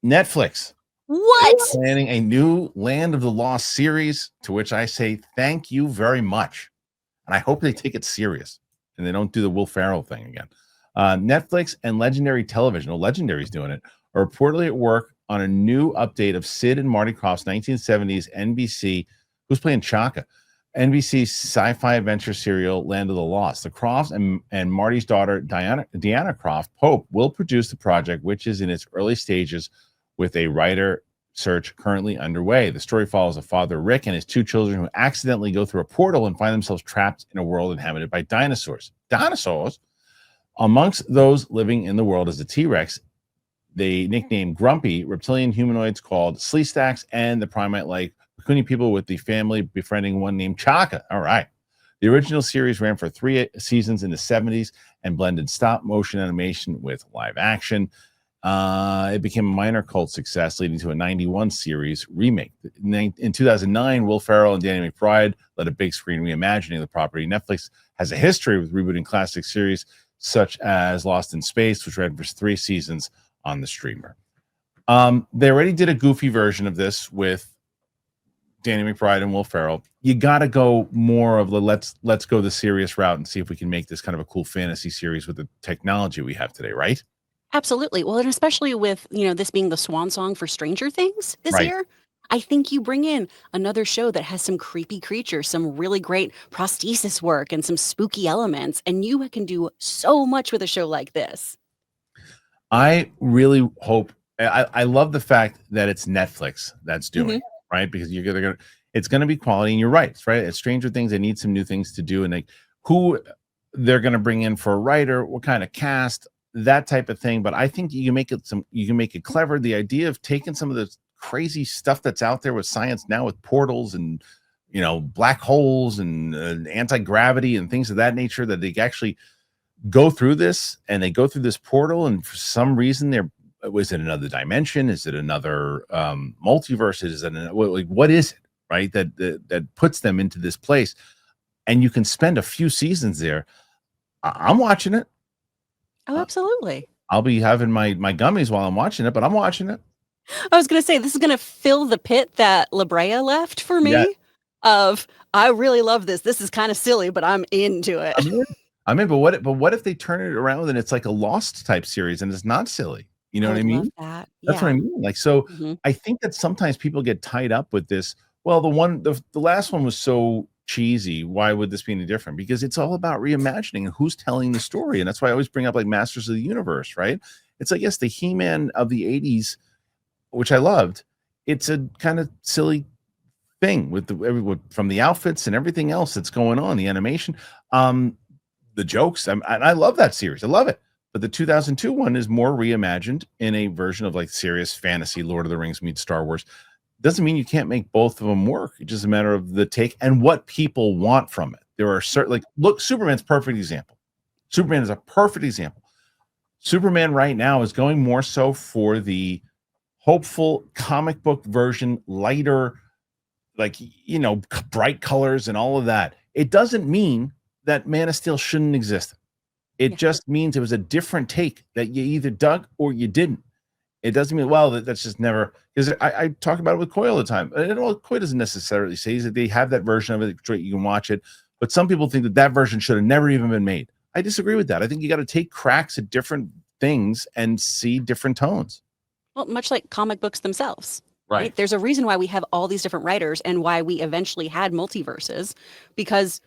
Netflix What? planning a new Land of the Lost series, to which I say thank you very much. And I hope they take it serious and they don't do the Will Ferrell thing again. Netflix and Legendary Television, well, Legendary's doing it, are reportedly at work on a new update of Sid and Marty Krofft's 1970s NBC, who's playing Chaka, NBC's sci-fi adventure serial Land of the Lost. The Crofts and Marty's daughter, Deanna Krofft Pope, will produce the project, which is in its early stages with a writer search currently underway. The story follows a father, Rick, and his two children who accidentally go through a portal and find themselves trapped in a world inhabited by dinosaurs. Dinosaurs? Amongst those living in the world is a T-Rex they nicknamed Grumpy, reptilian humanoids called Sleestaks, and the primate-like Pakuni people with the family befriending one named Chaka. All right. The original series ran for 3 seasons in the 70s and blended stop-motion animation with live action. It became a minor cult success, leading to a 91 series remake. In 2009, Will Ferrell and Danny McBride led a big screen reimagining of the property. Netflix has a history with rebooting classic series such as Lost in Space, which ran for 3 seasons on the streamer. They already did a goofy version of this with Danny McBride and Will Ferrell. You got to go more of the let's go the serious route and see if we can make this kind of a cool fantasy series with the technology we have today, right? Absolutely. Well, and especially with, this being the swan song for Stranger Things this year, I think you bring in another show that has some creepy creatures, some really great prosthesis work, and some spooky elements, and you can do so much with a show like this. I really hope. I love the fact that it's Netflix that's doing it, right? Because it's gonna be quality, and you're right. It's right. It's Stranger Things. They need some new things to do, and who they're gonna bring in for a writer, what kind of cast, that type of thing. But I think you can make it clever. The idea of taking some of the crazy stuff that's out there with science now, with portals and black holes and anti-gravity and things of that nature, that they actually go through this, and they go through this portal, and for some reason was it another dimension? Is it another multiverse? Is it what is it, right? That puts them into this place, and you can spend a few seasons there. I'm watching it. Oh, absolutely. I'll be having my gummies while I'm watching it, but I'm watching it. I was going to say, this is going to fill the pit that La Brea left for me. Yeah. I really love this. This is kind of silly, but I'm into it. I'm in, but what if they turn it around and it's like a Lost type series and it's not silly? You know what I mean? Love that. That's what I mean. I think that sometimes people get tied up with this. Well, the last one was so cheesy. Why would this be any different? Because it's all about reimagining and who's telling the story. And that's why I always bring up like Masters of the Universe, right? It's like, yes, the He-Man of the 80s, which I loved. It's a kind of silly thing with from the outfits and everything else that's going on, the animation, the jokes. I love that series. I love it. But the 2002 one is more reimagined in a version of like serious fantasy, Lord of the Rings meets Star Wars. Doesn't mean you can't make both of them work. It's just a matter of the take and what people want from it. There are certain, look, Superman's a perfect example. Superman is a perfect example. Superman right now is going more so for the hopeful comic book version, lighter, bright colors and all of that. It doesn't mean that Man of Steel shouldn't exist. It just means it was a different take that you either dug or you didn't. It doesn't mean, that's just never, because I talk about it with Coy all the time. Coy doesn't necessarily say that they have that version of it, you can watch it, but some people think that version should have never even been made. I disagree with that. I think you got to take cracks at different things and see different tones. Well, much like comic books themselves. Right. There's a reason why we have all these different writers and why we eventually had multiverses, because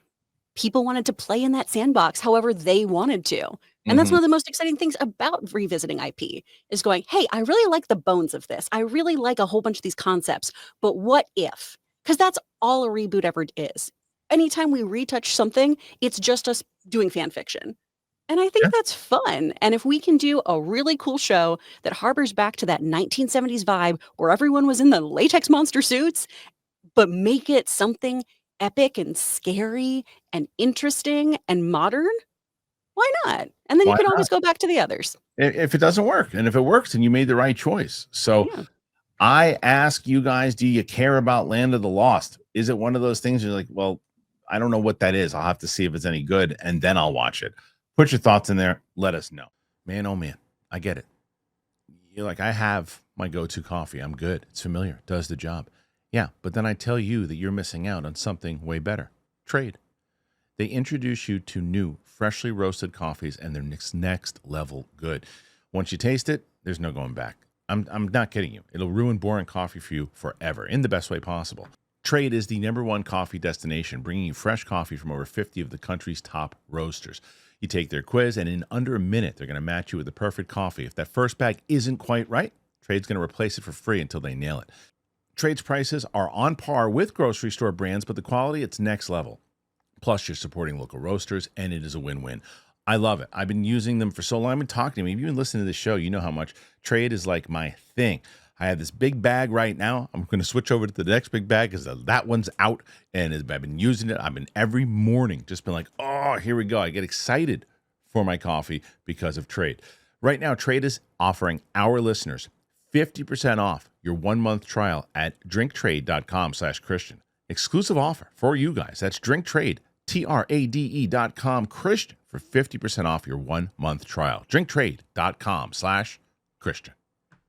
people wanted to play in that sandbox however they wanted to. And that's one of the most exciting things about revisiting IP is going, hey, I really like the bones of this. I really like a whole bunch of these concepts, but what if? Because that's all a reboot ever is. Anytime we retouch something, it's just us doing fan fiction. And I think that's fun. And if we can do a really cool show that harbors back to that 1970s vibe where everyone was in the latex monster suits, but make it something epic and scary and interesting and modern, why not? And then you can always go back to the others. If it doesn't work, and if it works, then you made the right choice. So I ask you guys, do you care about Land of the Lost? Is it one of those things you're like, well, I don't know what that is. I'll have to see if it's any good, and then I'll watch it. Put your thoughts in there. Let us know. Man, oh man, I get it. You're like, I have my go-to coffee. I'm good. It's familiar. It does the job. Yeah, but then I tell you that you're missing out on something way better. Trade. They introduce you to new, freshly roasted coffees, and they're next level good. Once you taste it, there's no going back. I'm not kidding you. It'll ruin boring coffee for you forever in the best way possible. Trade is the #1 coffee destination, bringing you fresh coffee from over 50 of the country's top roasters. You take their quiz, and in under a minute, they're going to match you with the perfect coffee. If that first bag isn't quite right, Trade's going to replace it for free until they nail it. Trade's prices are on par with grocery store brands, but the quality, it's next level. Plus, you're supporting local roasters, and it is a win-win. I love it. I've been using them for so long. I've been talking to me. If you've been listening to this show, you know how much Trade is like my thing. I have this big bag right now. I'm going to switch over to the next big bag because that one's out, and I've been using it. I've been every morning just been like, oh, here we go. I get excited for my coffee because of Trade. Right now, Trade is offering our listeners 50% off your 1-month trial at drinktrade.com/Kristian. Exclusive offer for you guys. That's drinktrade, TRADE.com, Kristian, for 50% off your 1-month trial. drinktrade.com/Kristian.